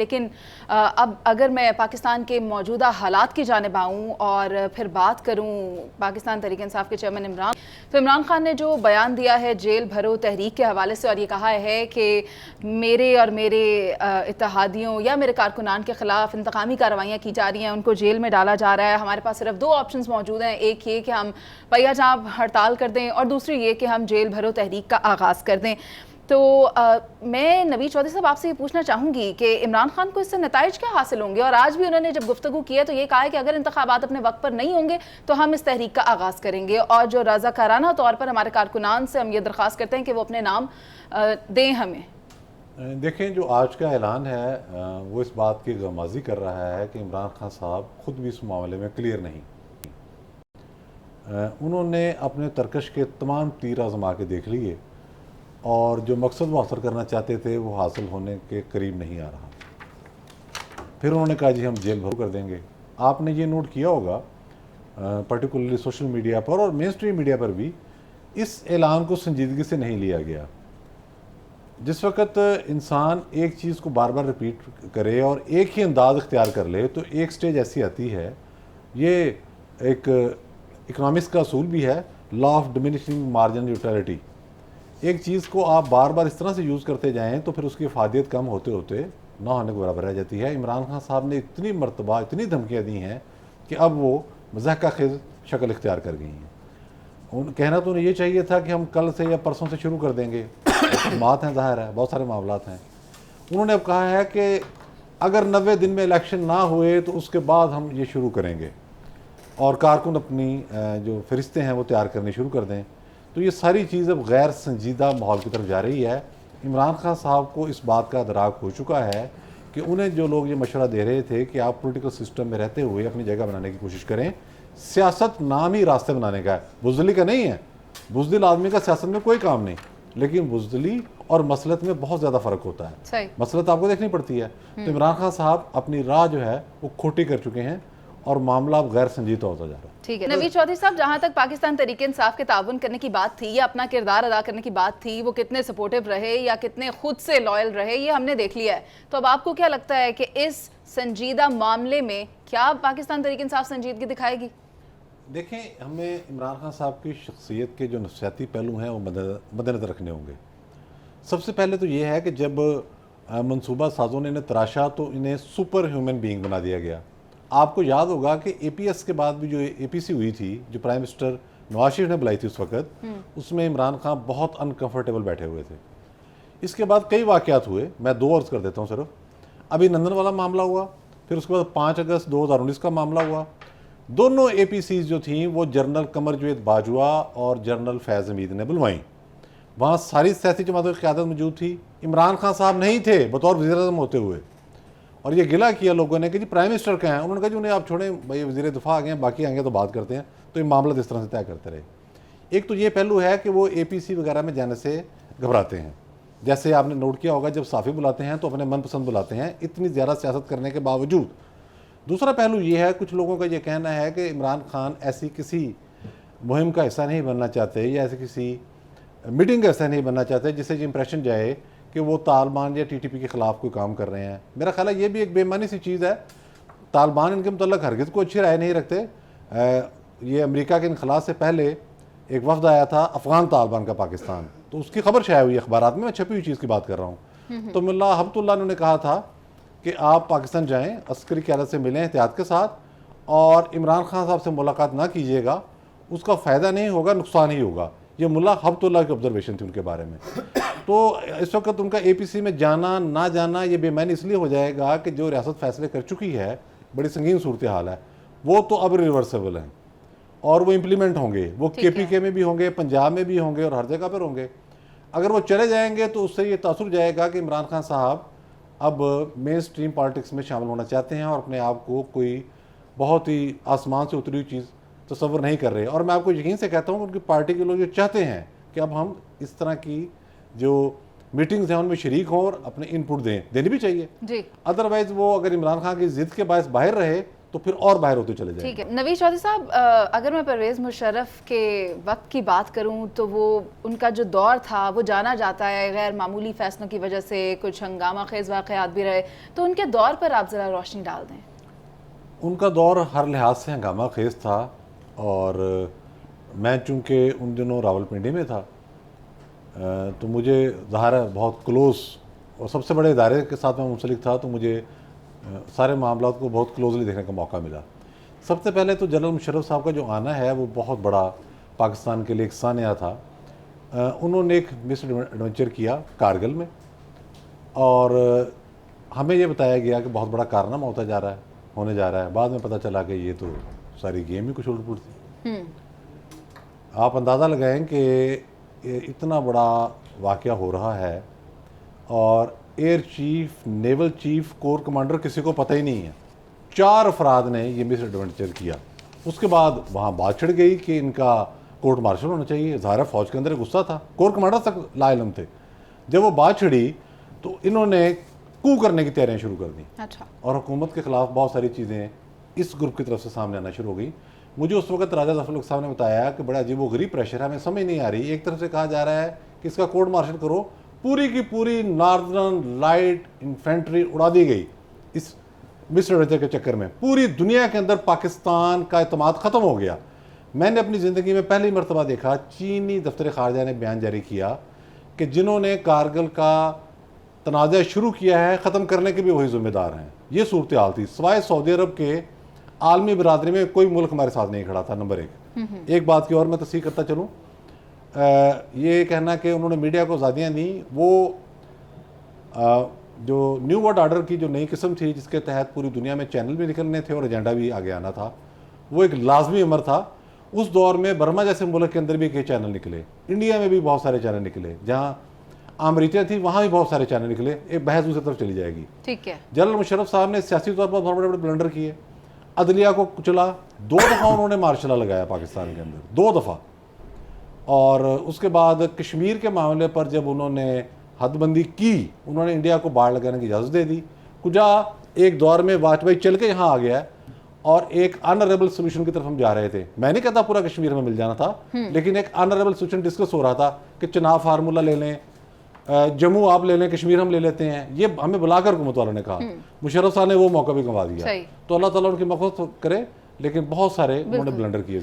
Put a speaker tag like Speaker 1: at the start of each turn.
Speaker 1: लेकिन अब अगर मैं पाकिस्तान के मौजूदा हालात की जानिब आऊँ और फिर बात करूँ पाकिस्तान तहरीक इंसाफ के चेयरमैन इमरान, तो इमरान खान ने जो बयान दिया है जेल भरो तहरीक के हवाले से, और ये कहा है कि मेरे और मेरे इत्तेहादियों या मेरे कारकुनान के ख़िलाफ़ इंतकामी कार्रवाइयाँ की जा रही हैं, उनको जेल में डाला जा रहा है। हमारे पास सिर्फ 2 ऑप्शंस मौजूद हैं, एक ये कि हम पहिया जाम हड़ताल कर दें और दूसरी ये कि हम जेल भरो तहरीक का आगाज़ कर दें। तो मैं नवीद चौधरी साहब आपसे ये पूछना चाहूँगी कि इमरान खान को इससे नताइज क्या हासिल होंगे? और आज भी उन्होंने जब गुफ्तगू की है तो ये कहा है कि अगर इंतखाबात अपने वक्त पर नहीं होंगे तो हम इस तहरीक का आगाज़ करेंगे, और जो रज़ाकाराना तौर पर हमारे कारकुनान से हम ये दरख्वास्त करते हैं कि वो अपने नाम दें हमें।
Speaker 2: देखें, जो आज का ऐलान है वो इस बात की गमाजी कर रहा है कि इमरान खान साहब खुद भी इस मामले में क्लियर नहीं। उन्होंने अपने तरकश के तमाम तीर आजमा के देख लिए और जो मकसद वो हासिल करना चाहते थे वो हासिल होने के करीब नहीं आ रहा। फिर उन्होंने कहा जी हम जेल भरो कर देंगे। आपने ये नोट किया होगा पर्टिकुलरली सोशल मीडिया पर और मेन स्ट्रीम मीडिया पर भी इस ऐलान को संजीदगी से नहीं लिया गया। जिस वक्त इंसान एक चीज़ को बार बार रिपीट करे और एक ही अंदाज इख्तियार कर ले तो एक स्टेज ऐसी आती है, ये एक इकोनॉमिक्स का असूल भी है, law of diminishing margin utility. एक चीज़ को आप बार बार इस तरह से यूज़ करते जाएं तो फिर उसकी इफादियत कम होते होते ना होने के बराबर रह जाती है। इमरान खान साहब ने इतनी मरतबा इतनी धमकियाँ दी हैं कि अब वो मज़ाक़ खेज़ शक्ल इख्तियार कर गई हैं। कहना तो उन्हें ये चाहिए था कि हम कल से या परसों से शुरू कर देंगे, बात है, ज़ाहिर है बहुत सारे मामलात हैं। उन्होंने अब कहा है कि अगर 90 दिन में इलेक्शन ना हुए तो उसके बाद हम ये शुरू करेंगे और कारकुन अपनी जो फरिश्ते हैं वो तैयार करने शुरू कर दें। तो ये सारी चीज़ अब गैर संजीदा माहौल की तरफ जा रही है। इमरान खान साहब को इस बात का अदराक हो चुका है कि उन्हें जो लोग ये मशवरा दे रहे थे कि आप पॉलिटिकल सिस्टम में रहते हुए अपनी जगह बनाने की कोशिश करें, सियासत नाम ही रास्ते बनाने का है, बुज़दिली का नहीं है। बुज़दिल आदमी का सियासत में कोई काम नहीं, लेकिन बुज़दिली और मसलत में बहुत ज़्यादा फ़र्क होता है। मसलत आपको देखनी पड़ती है। तो इमरान खान साहब अपनी राह जो है वो खोटी कर चुके हैं और मामला अब गैर संजीदा होता जा रहा है।
Speaker 1: ठीक है नवीद चौधरी साहब, जहां तक पाकिस्तान तहरीक इंसाफ के ताउन करने की बात थी या अपना किरदार अदा करने की बात थी, वो कितने सपोर्टिव रहे या कितने खुद से लॉयल रहे ये हमने देख लिया है। तो अब आपको क्या लगता है कि इस संजीदा मामले में क्या पाकिस्तान तहरीक इंसाफ संजीदगी दिखाएगी?
Speaker 2: देखें, हमें इमरान खान साहब की शख्सियत के जो नफसियाती पहलू हैं वो मद्देनज़र रखने होंगे। सबसे पहले तो ये है कि जब मनसूबा साजों ने इन्हें तराशा तो इन्हें सुपर ह्यूमन बीइंग बना दिया गया। आपको याद होगा कि APS के बाद भी जो APC हुई थी, जो प्राइम मिनिस्टर नवाज शरीफ ने बुलाई थी उस वक्त, उसमें इमरान खान बहुत अनकंफर्टेबल बैठे हुए थे। इसके बाद कई वाक़यात हुए, मैं 2 अर्ज़ कर देता हूँ सिर्फ। अभी नंदन वाला मामला हुआ, फिर उसके बाद 5 अगस्त 2019 का मामला हुआ। दोनों APCs जो थी वो जनरल कमरजवेद बाजवा और जनरल फैज़ हमीद ने बुलवाई। वहाँ सारी सियासी जमातों की क़यादत मौजूद थी, इमरान खान साहब नहीं थे बतौर वज़ीर-ए-आज़म होते हुए। और ये गिला किया लोगों ने कि जी प्राइम मिनिस्टर क्या हैं। उन्होंने कहा जी उन्हें आप छोड़ें, भाई वज़ीर दिफा आ गए हैं, बाकी आएंगे तो बात करते हैं। तो ये मामला इस तरह से तय करते रहे। एक तो ये पहलू है कि वो APC वगैरह में जाने से घबराते हैं। जैसे आपने नोट किया होगा, जब साफ़ी बुलाते हैं तो अपने मनपसंद बुलाते हैं, इतनी ज़्यादा सियासत करने के बावजूद। दूसरा पहलू ये है, कुछ लोगों का ये कहना है कि इमरान खान ऐसी किसी मुहिम का हिस्सा नहीं बनना चाहते या ऐसी किसी मीटिंग का हिस्सा नहीं बनना चाहते जिससे ये इंप्रेशन जाए कि वो तालिबान या TTP के ख़िलाफ़ कोई काम कर रहे हैं। मेरा ख्याल है ये भी एक बेईमानी सी चीज़ है। तालिबान इनके मुतल्लिक़ हरगिज़ को अच्छी राय नहीं रखते। ये अमेरिका के इनखला से पहले एक वफ़द आया था अफ़गान तालिबान का पाकिस्तान, तो उसकी खबर शाया हुई अखबारात में, मैं छपी हुई चीज़ की बात कर रहा हूँ। तो मुल्ला हब्बतुल्लाह ने कहा था कि आप पाकिस्तान जाएँ, अस्करी क़यादत से मिलें एहतियात के साथ, और इमरान खान साहब से मुलाकात ना कीजिएगा, उसका फ़ायदा नहीं होगा, नुकसान ही होगा। ये मुल्ला हब्बतुल्लाह की ऑब्जर्वेशन थी उनके बारे में। तो इस वक्त उनका APC में जाना ना जाना ये बेमानी इसलिए हो जाएगा कि जो रियासत फैसले कर चुकी है, बड़ी संगीन सूरत हाल है, वो तो अब रिवर्सेबल हैं और वो इम्प्लीमेंट होंगे। वो KPK में भी होंगे, पंजाब में भी होंगे और हर जगह पर होंगे। अगर वो चले जाएंगे तो उससे ये तासुर जाएगा कि इमरान खान साहब अब मेन स्ट्रीम पॉलिटिक्स में शामिल होना चाहते हैं और अपने आप को कोई बहुत ही आसमान से उतरी हुई चीज़ तस्वर नहीं कर रहे। और मैं आपको यकीन से कहता हूँ उनकी पार्टी के लोग जो चाहते हैं कि अब हम इस तरह की जो मीटिंग्स हैं उनमें शरीक हों और अपने इनपुट देनी भी चाहिए जी। अदरवाइज़ वो अगर इमरान खान की ज़िद के बायस बाहर रहे तो फिर और बाहर होते चले जाएंगे।
Speaker 1: ठीक है नवीद चौधरी साहब, अगर मैं परवेज़ मुशर्रफ के वक्त की बात करूं तो वो उनका जो दौर था वो जाना जाता है गैर मामूली फैसलों की वजह से, कुछ हंगामा खेज वाक़यात भी रहे, तो उनके दौर पर आप ज़रा रोशनी डाल दें।
Speaker 2: उनका दौर हर लिहाज से हंगामा खेज था, और मैं चूँकि उन दिनों रावलपिंडी में था तो मुझे ज़ाहिर है बहुत क्लोज़ और सबसे बड़े इदारे के साथ मैं मुंसलिक था, तो मुझे सारे मामलों को बहुत क्लोजली देखने का मौका मिला। सबसे पहले तो जनरल मुशर्रफ साहब का जो आना है वो बहुत बड़ा पाकिस्तान के लिए एक सानिया था। उन्होंने एक मिस एडवेंचर किया कारगिल में, और हमें ये बताया गया कि बहुत बड़ा कारनामा होने जा रहा है। बाद में पता चला कि ये तो सारी गेम ही कुछ उलट-पुलट थी। आप अंदाज़ा लगाएं कि ये इतना बड़ा वाक़या हो रहा है और air chief, naval chief, core commander किसी को पता ही नहीं है। 4 अफराद ने ये मिस एडवेंचर किया। उसके बाद वहाँ बात छिड़ गई कि इनका कोर्ट मार्शल होना चाहिए। ज़ाहिर फौज के अंदर गुस्सा था, कोर कमांडर तक लाइलम थे। जब वो बात छिड़ी तो इन्होंने कू करने की तैयारियां शुरू कर दी।
Speaker 1: अच्छा।
Speaker 2: और हुकूमत के खिलाफ बहुत सारी चीज़ें इस ग्रुप की तरफ से सामने आना शुरू हो गई। मुझे उस वक्त राजा जफर साहब ने बताया कि बड़ा अजीब व गरीब प्रेशर है, हमें समझ नहीं आ रही। एक तरफ से कहा जा रहा है कि इसका कोर्ट मार्शल करो, पूरी की पूरी नॉर्दर्न लाइट इन्फेंट्री उड़ा दी गई इस मिस एडवेंचर के चक्कर में। पूरी दुनिया के अंदर पाकिस्तान का एतमाद ख़त्म हो गया। मैंने अपनी ज़िंदगी में पहली मरतबा देखा, चीनी दफ्तर खारजा ने बयान जारी किया कि जिन्होंने कारगिल का तनाज़ा शुरू किया है, ख़त्म करने के भी वही ज़िम्मेदार हैं। ये सूरत हाल थी। सिवाय सऊदी अरब के आलमी बरादरी में कोई मुल्क हमारे साथ नहीं खड़ा था। नंबर 1। एक बात की और मैं तस्दीक करता चलूँ, ये कहना कि उन्होंने मीडिया को आज़ादियाँ दी, वो जो न्यू वर्ल्ड ऑर्डर की जो नई किस्म थी जिसके तहत पूरी दुनिया में चैनल भी निकलने थे और एजेंडा भी आगे आना था, वो एक लाजमी अमर था। उस दौर में बर्मा जैसे मुल्क के अंदर भी कई चैनल निकले, इंडिया में भी बहुत सारे चैनल निकले, जहाँ आमरीतियाँ थी वहाँ भी बहुत सारे चैनल निकले। एक बहस दूसरी तरफ चली जाएगी।
Speaker 1: ठीक है।
Speaker 2: जनरल मुशर्रफ साहब ने सियासी तौर पर बहुत बड़े बड़े ब्लंडर किए, अदलिया को कुचला। 2 दफ़ा उन्होंने मार्शल लगाया पाकिस्तान के अंदर, 2 दफ़ा। और उसके बाद कश्मीर के मामले पर जब उन्होंने हदबंदी की, उन्होंने इंडिया को बाढ़ लगाने की इजाज़त दे दी। कुजा एक दौर में वाजपेयी चल के यहाँ आ गया है और एक अनरेबल सोल्यूशन की तरफ हम जा रहे थे। मैं नहीं कहता पूरा कश्मीर में मिल जाना था, लेकिन एक अनरेबल सोल्यूशन डिस्कस हो रहा था कि चुनाव फार्मूला ले लें, जम्मू आप ले लें, कश्मीर हम ले लेते हैं। ये हमें बुलाकर हुकूमत वालों ने कहा। मुशर्रफ साहब ने वो मौका भी गंवा दिया। तो अल्लाह ताला उनकी मग़फ़िरत करे, लेकिन बहुत सारे उन्होंने ब्लंडर किए।